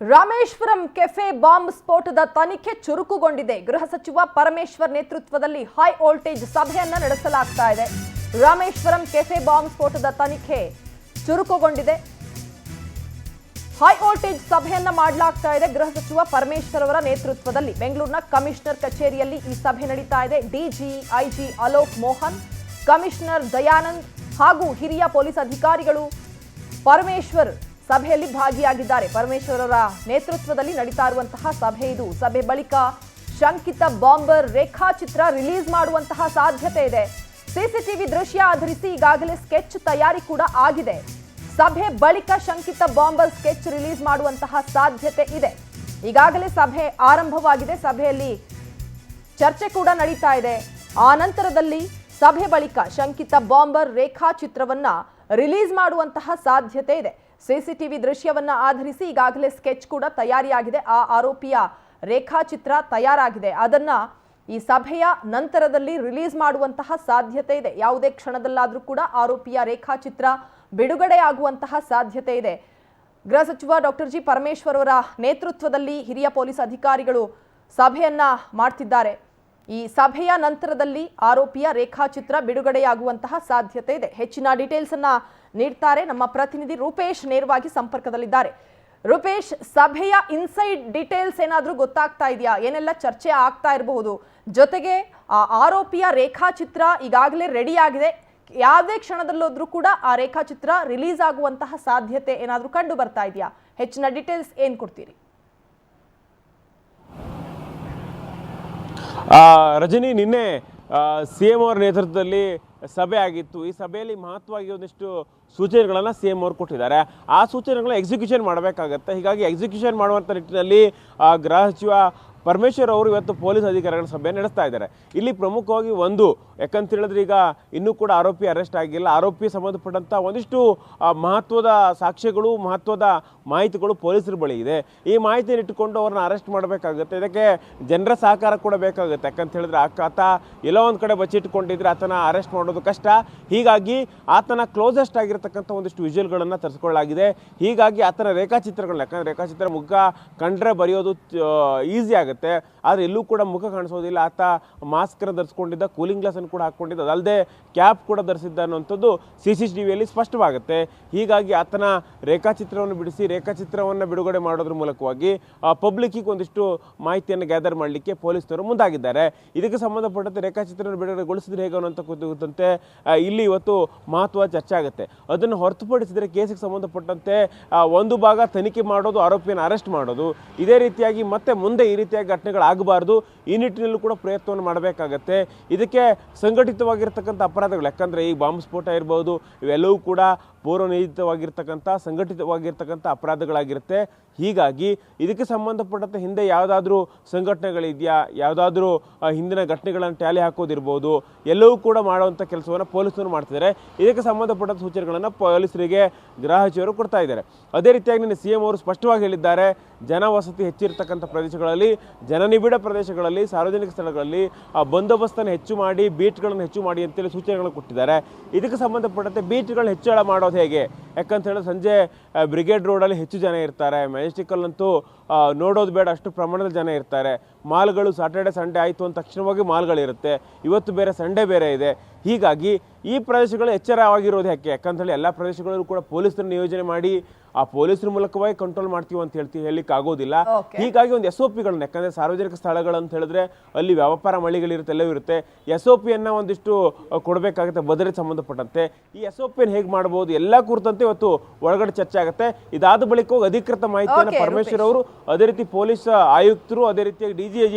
Rameswaram cafe bomb ಸ್ಫೋಟದ ತನಿಖೆ ಚುರುಕುಗೊಂಡಿದೆ. ಗೃಹ ಸಚಿವ ಪರಮೇಶ್ವರ್ ನೇತೃತ್ವದಲ್ಲಿ ಹೈ ವೋಲ್ಟೇಜ್ ಸಭೆಯನ್ನ ನಡೆಸಲಾಗ್ತಾ ಇದೆ. ರಾಮೇಶ್ವರಂ ಕೆಫೆ ಬಾಂಬ್ ಸ್ಫೋಟದ ತನಿಖೆ ಚುರುಕುಗೊಂಡಿದೆ. ಹೈ ವೋಲ್ಟೇಜ್ ಸಭೆಯನ್ನ ಮಾಡಲಾಗ್ತಾ ಇದೆ. ಗೃಹ ಸಚಿವ ಪರಮೇಶ್ವರ್ ಅವರ ನೇತೃತ್ವದಲ್ಲಿ ಬೆಂಗಳೂರಿನ ಕಮಿಷನರ್ ಕಚೇರಿಯಲ್ಲಿ ಈ ಸಭೆ ನಡೀತಾ ಇದೆ. DG IG Alok Mohan, commissioner Dayanand ಹಾಗೂ ಹಿರಿಯ ಪೊಲೀಸ್ ಅಧಿಕಾರಿಗಳು ಪರಮೇಶ್ವರ್ ಸಭೆಯಲ್ಲಿ ಭಾಗಿಯಾಗಿದ್ದಾರೆ. ಪರಮೇಶ್ವರ್ ಅವರ ನೇತೃತ್ವದಲ್ಲಿ ನಡೀತಾ ಇರುವಂತಹ ಸಭೆ ಇದು. ಸಭೆ ಬಳಿಕ ಶಂಕಿತ ಬಾಂಬರ್ ರೇಖಾಚಿತ್ರ ರಿಲೀಸ್ ಮಾಡುವಂತಹ ಸಾಧ್ಯತೆ ಇದೆ. ಸಿಸಿಟಿವಿ ದೃಶ್ಯ ಆಧರಿಸಿ ಈಗಾಗಲೇ ಸ್ಕೆಚ್ ತಯಾರಿ ಕೂಡ ಆಗಿದೆ. ಸಭೆ ಬಳಿಕ ಶಂಕಿತ ಬಾಂಬರ್ ಸ್ಕೆಚ್ ರಿಲೀಸ್ ಮಾಡುವಂತಹ ಸಾಧ್ಯತೆ ಇದೆ. ಈಗಾಗಲೇ ಸಭೆ ಆರಂಭವಾಗಿದೆ. ಸಭೆಯಲ್ಲಿ ಚರ್ಚೆ ಕೂಡ ನಡೀತಾ ಇದೆ. ಆ ನಂತರದಲ್ಲಿ ಸಭೆ ಬಳಿಕ ಶಂಕಿತ ಬಾಂಬರ್ ರೇಖಾಚಿತ್ರವನ್ನ ರಿಲೀಸ್ ಮಾಡುವಂತಹ ಸಾಧ್ಯತೆ ಇದೆ. ಸಿಸಿಟಿವಿ ದೃಶ್ಯವನ್ನ ಆಧರಿಸಿ ಈಗಾಗಲೇ ಸ್ಕೆಚ್ ಕೂಡ ತಯಾರಿಯಾಗಿದೆ. ಆ ಆರೋಪಿಯ ರೇಖಾಚಿತ್ರ ತಯಾರಾಗಿದೆ. ಅದನ್ನ ಈ ಸಭೆಯ ನಂತರದಲ್ಲಿ ರಿಲೀಸ್ ಮಾಡುವಂತಹ ಸಾಧ್ಯತೆ ಇದೆ. ಯಾವುದೇ ಕ್ಷಣದಲ್ಲಾದರೂ ಕೂಡ ಆರೋಪಿಯ ರೇಖಾಚಿತ್ರ ಬಿಡುಗಡೆ ಆಗುವಂತಹ ಸಾಧ್ಯತೆ ಇದೆ. ಗೃಹ ಸಚಿವ ಡಾಕ್ಟರ್ ಜಿ ಪರಮೇಶ್ವರ್ ಅವರ ನೇತೃತ್ವದಲ್ಲಿ ಹಿರಿಯ ಪೊಲೀಸ್ ಅಧಿಕಾರಿಗಳು ಸಭೆಯನ್ನ ಮಾಡ್ತಿದ್ದಾರೆ. ಈ ಸಭೆಯ ನಂತರದಲ್ಲಿ ಆರೋಪಿಯ ರೇಖಾಚಿತ್ರ ಬಿಡುಗಡೆಯಾಗುವಂತಹ ಸಾಧ್ಯತೆ ಇದೆ. ಹೆಚ್ಚಿನ ಡೀಟೇಲ್ಸ್ ಅನ್ನ ನೀಡ್ತಾರೆ ನಮ್ಮ ಪ್ರತಿನಿಧಿ ರೂಪೇಶ್, ನೇರವಾಗಿ ಸಂಪರ್ಕದಲ್ಲಿದ್ದಾರೆ. ರೂಪೇಶ್, ಸಭೆಯ ಇನ್ಸೈಡ್ ಡೀಟೇಲ್ಸ್ ಏನಾದರೂ ಗೊತ್ತಾಗ್ತಾ ಇದೆಯಾ? ಏನೆಲ್ಲ ಚರ್ಚೆ ಆಗ್ತಾ ಇರಬಹುದು? ಜೊತೆಗೆ ಆ ಆರೋಪಿಯ ರೇಖಾಚಿತ್ರ ಈಗಾಗಲೇ ರೆಡಿ ಆಗಿದೆ. ಯಾವುದೇ ಕ್ಷಣದಲ್ಲಾದ್ರೂ ಕೂಡ ಆ ರೇಖಾಚಿತ್ರ ರಿಲೀಸ್ ಆಗುವಂತಹ ಸಾಧ್ಯತೆ ಏನಾದರೂ ಕಂಡು ಬರ್ತಾ ಇದೆಯಾ? ಹೆಚ್ಚಿನ ಡೀಟೇಲ್ಸ್ ಏನ್ ಕೊಡ್ತೀರಿ? ರಜನಿ, ನಿನ್ನೆ ಸಿಎಂ ಅವರ ನೇತೃತ್ವದಲ್ಲಿ ಸಭೆ ಆಗಿತ್ತು. ಈ ಸಭೆಯಲ್ಲಿ ಮಹತ್ವವಾಗಿ ಒಂದಿಷ್ಟು ಸೂಚನೆಗಳನ್ನು ಸಿಎಂ ಅವರು ಕೊಟ್ಟಿದ್ದಾರೆ. ಆ ಸೂಚನೆಗಳನ್ನ ಎಕ್ಸಿಕ್ಯೂಷನ್ ಮಾಡಬೇಕಾಗತ್ತೆ. ಹೀಗಾಗಿ ಎಕ್ಸಿಕ್ಯೂಷನ್ ಮಾಡುವಂಥ ನಿಟ್ಟಿನಲ್ಲಿ ಗೃಹ ಸಚಿವ ಪರಮೇಶ್ವರ್ ಅವರು ಇವತ್ತು ಪೊಲೀಸ್ ಅಧಿಕಾರಿಗಳ ಸಭೆ ನಡೆಸ್ತಾ ಇದ್ದಾರೆ. ಇಲ್ಲಿ ಪ್ರಮುಖವಾಗಿ ಯಾಕಂತ ಹೇಳಿದ್ರೆ ಈಗ ಇನ್ನೂ ಕೂಡ ಆರೋಪಿ ಅರೆಸ್ಟ್ ಆಗಿಲ್ಲ. ಆರೋಪಿ ಸಂಬಂಧಪಟ್ಟಂಥ ಒಂದಿಷ್ಟು ಮಹತ್ವದ ಸಾಕ್ಷ್ಯಗಳು, ಮಹತ್ವದ ಮಾಹಿತಿಗಳು ಪೊಲೀಸರ ಬಳಿ ಇದೆ. ಈ ಮಾಹಿತಿಯನ್ನು ಇಟ್ಟುಕೊಂಡು ಅವ್ರನ್ನ ಅರೆಸ್ಟ್ ಮಾಡಬೇಕಾಗುತ್ತೆ. ಇದಕ್ಕೆ ಜನರ ಸಹಕಾರ ಕೂಡ ಬೇಕಾಗುತ್ತೆ. ಯಾಕಂತ ಹೇಳಿದ್ರೆ ಆತ ಎಲ್ಲೋ ಒಂದು ಕಡೆ ಬಚ್ಚಿಟ್ಕೊಂಡಿದ್ರೆ ಆತನ ಅರೆಸ್ಟ್ ಮಾಡೋದು ಕಷ್ಟ. ಹೀಗಾಗಿ ಆತನ ಕ್ಲೋಸೆಸ್ಟ್ ಆಗಿರತಕ್ಕಂಥ ಒಂದಿಷ್ಟು ವಿಜುವಲ್ಗಳನ್ನು ತರಿಸ್ಕೊಳ್ಳಲಾಗಿದೆ. ಹೀಗಾಗಿ ಆತನ ರೇಖಾಚಿತ್ರಗಳನ್ನ, ಯಾಕಂದರೆ ರೇಖಾಚಿತ್ರ ಮುಖ ಕಂಡ್ರೆ ಬರೆಯೋದು ಈಸಿ ಆಗುತ್ತೆ, ಆದರೆ ಎಲ್ಲೂ ಕೂಡ ಮುಖ ಕಾಣಿಸೋದಿಲ್ಲ. ಆತ ಮಾಸ್ಕನ್ನು ಧರಿಸ್ಕೊಂಡಿದ್ದ, ಕೂಲಿಂಗ್ ಗ್ಲಾಸ್ ಅನ್ನು ಕೂಡ ಹಾಕ್ಕೊಂಡಿದ್ದ, ಅದಲ್ಲದೆ ಕ್ಯಾಪ್ ಕೂಡ ಧರಿಸಿದ್ದ ಅನ್ನುವಂಥದ್ದು CCTVಯಲ್ಲಿ ಸ್ಪಷ್ಟವಾಗುತ್ತೆ. ಹೀಗಾಗಿ ಆತನ ರೇಖಾಚಿತ್ರವನ್ನು ಬಿಡಿಸಿ ರೇಖಾಚಿತ್ರವನ್ನು ಬಿಡುಗಡೆ ಮಾಡೋದ್ರ ಮೂಲಕವಾಗಿ ಪಬ್ಲಿಕ್ಕಿಗೆ ಒಂದಿಷ್ಟು ಮಾಹಿತಿಯನ್ನು ಗ್ಯಾದರ್ ಮಾಡಲಿಕ್ಕೆ ಪೊಲೀಸರು ಮುಂದಾಗಿದ್ದಾರೆ. ಇದಕ್ಕೆ ಸಂಬಂಧಪಟ್ಟಂತೆ ರೇಖಾಚಿತ್ರವನ್ನು ಬಿಡುಗಡೆಗೊಳಿಸಿದ್ರೆ ಹೇಗೆ ಅನ್ನೋಂಥ ಕುರಿತಂತೆ ಇಲ್ಲಿ ಇವತ್ತು ಮಹತ್ವದ ಚರ್ಚೆ ಆಗುತ್ತೆ. ಅದನ್ನು ಹೊರತುಪಡಿಸಿದರೆ ಕೇಸಿಗೆ ಸಂಬಂಧಪಟ್ಟಂತೆ ಒಂದು ಭಾಗ ತನಿಖೆ ಮಾಡೋದು, ಆರೋಪಿಯನ್ನು ಅರೆಸ್ಟ್ ಮಾಡೋದು, ಇದೇ ರೀತಿಯಾಗಿ ಮತ್ತೆ ಮುಂದೆ ಈ ರೀತಿಯಾಗಿ ಘಟನೆಗಳಾಗಬಾರ್ದು. ಈ ನಿಟ್ಟಿನಲ್ಲೂ ಕೂಡ ಪ್ರಯತ್ನವನ್ನು ಮಾಡಬೇಕಾಗತ್ತೆ. ಇದಕ್ಕೆ ಸಂಘಟಿತವಾಗಿರ್ತಕ್ಕಂಥ ಅಪರಾಧಗಳು, ಯಾಕಂದರೆ ಈ ಬಾಂಬ್ ಸ್ಫೋಟ ಇರ್ಬೋದು, ಇವೆಲ್ಲವೂ ಕೂಡ ಪೂರ್ವನಿಯೋಜಿತವಾಗಿರ್ತಕ್ಕಂಥ ಸಂಘಟಿತವಾಗಿರ್ತಕ್ಕಂಥ ಅಪರಾಧಗಳಾಗಿರುತ್ತೆ. ಹೀಗಾಗಿ ಇದಕ್ಕೆ ಸಂಬಂಧಪಟ್ಟಂತೆ ಹಿಂದೆ ಯಾವುದಾದ್ರೂ ಸಂಘಟನೆಗಳಿದೆಯಾ, ಯಾವುದಾದ್ರೂ ಹಿಂದಿನ ಘಟನೆಗಳನ್ನು ಟ್ಯಾಲಿ ಹಾಕೋದಿರ್ಬೋದು, ಎಲ್ಲವೂ ಕೂಡ ಮಾಡುವಂಥ ಕೆಲಸವನ್ನು ಪೊಲೀಸರು ಮಾಡ್ತಿದ್ದಾರೆ. ಇದಕ್ಕೆ ಸಂಬಂಧಪಟ್ಟಂಥ ಸೂಚನೆಗಳನ್ನು ಪೊಲೀಸರಿಗೆ ಗೃಹ ಸಚಿವರು ಕೊಡ್ತಾ ಇದ್ದಾರೆ. ಅದೇ ರೀತಿಯಾಗಿ ನಿನ್ನೆ CM ಅವರು ಸ್ಪಷ್ಟವಾಗಿ ಹೇಳಿದ್ದಾರೆ, ಜನವಸತಿ ಹೆಚ್ಚಿರ್ತಕ್ಕಂಥ ಪ್ರದೇಶಗಳಲ್ಲಿ, ಜನನಿಬಿಡ ಪ್ರದೇಶಗಳಲ್ಲಿ, ಸಾರ್ವಜನಿಕ ಸ್ಥಳಗಳಲ್ಲಿ ಬಂದೋಬಸ್ತನ್ನು ಹೆಚ್ಚು ಮಾಡಿ, ಬೀಟ್ಗಳನ್ನು ಹೆಚ್ಚು ಮಾಡಿ ಅಂತೇಳಿ ಸೂಚನೆಗಳನ್ನು ಕೊಟ್ಟಿದ್ದಾರೆ. ಇದಕ್ಕೆ ಸಂಬಂಧಪಟ್ಟಂತೆ ಬೀಟ್ಗಳನ್ನ ಹೆಚ್ಚಳ ಮಾಡೋದು ಹೇಗೆ? ಯಾಕಂತ ಹೇಳಿದ್ರೆ ಸಂಜೆ ಬ್ರಿಗೇಡ್ ರೋಡಲ್ಲಿ ಹೆಚ್ಚು ಜನ ಇರ್ತಾರೆ. ಮೆಜೆಸ್ಟಿಕಲ್ಲಂತೂ ನೋಡೋದು ಬೇಡ, ಅಷ್ಟು ಪ್ರಮಾಣದಲ್ಲಿ ಜನ ಇರ್ತಾರೆ. ಮಾಲ್ಗಳು ಸಾಟರ್ಡೆ ಸಂಡೇ ಆಯಿತು ಅಂದ ತಕ್ಷಣವಾಗಿ ಮಾಲ್ಗಳಿರುತ್ತೆ. ಇವತ್ತು ಬೇರೆ ಸಂಡೇ ಬೇರೆ ಇದೆ. ಹೀಗಾಗಿ ಈ ಪ್ರದೇಶಗಳು ಎಚ್ಚರವಾಗಿರೋದು ಯಾಕೆ? ಯಾಕಂತೇಳಿ ಎಲ್ಲ ಪ್ರದೇಶಗಳಲ್ಲೂ ಕೂಡ ಪೊಲೀಸರನ್ನು ನಿಯೋಜನೆ ಮಾಡಿ ಆ ಪೊಲೀಸರ ಮೂಲಕವಾಗಿ ಕಂಟ್ರೋಲ್ ಮಾಡ್ತೀವಿ ಅಂತ ಹೇಳಲಿಕ್ಕೆ ಆಗೋದಿಲ್ಲ. ಹೀಗಾಗಿ ಒಂದು SOPಗಳನ್ನ, ಯಾಕಂದರೆ ಸಾರ್ವಜನಿಕ ಸ್ಥಳಗಳಂತ ಹೇಳಿದ್ರೆ ಅಲ್ಲಿ ವ್ಯಾಪಾರ ಮಳಿಗಳಿರುತ್ತೆ, ಎಲ್ಲವೂ ಇರುತ್ತೆ. SOPಯನ್ನು ಒಂದಿಷ್ಟು ಕೊಡಬೇಕಾಗುತ್ತೆ ಭದ್ರತೆ ಸಂಬಂಧಪಟ್ಟಂತೆ. ಈ SOPಯನ್ನು ಹೇಗೆ ಮಾಡ್ಬೋದು ಎಲ್ಲ ಕುರಿತಂತೆ ಇವತ್ತು ಒಳಗಡೆ ಚರ್ಚೆ ಆಗುತ್ತೆ. ಇದಾದ ಬಳಿಕ ಅಧಿಕೃತ ಮಾಹಿತಿಯನ್ನು ಪರಮೇಶ್ವರ್ ಅವರು, ಅದೇ ರೀತಿ ಪೊಲೀಸ್ ಆಯುಕ್ತರು, ಅದೇ ರೀತಿಯಾಗಿ DGIG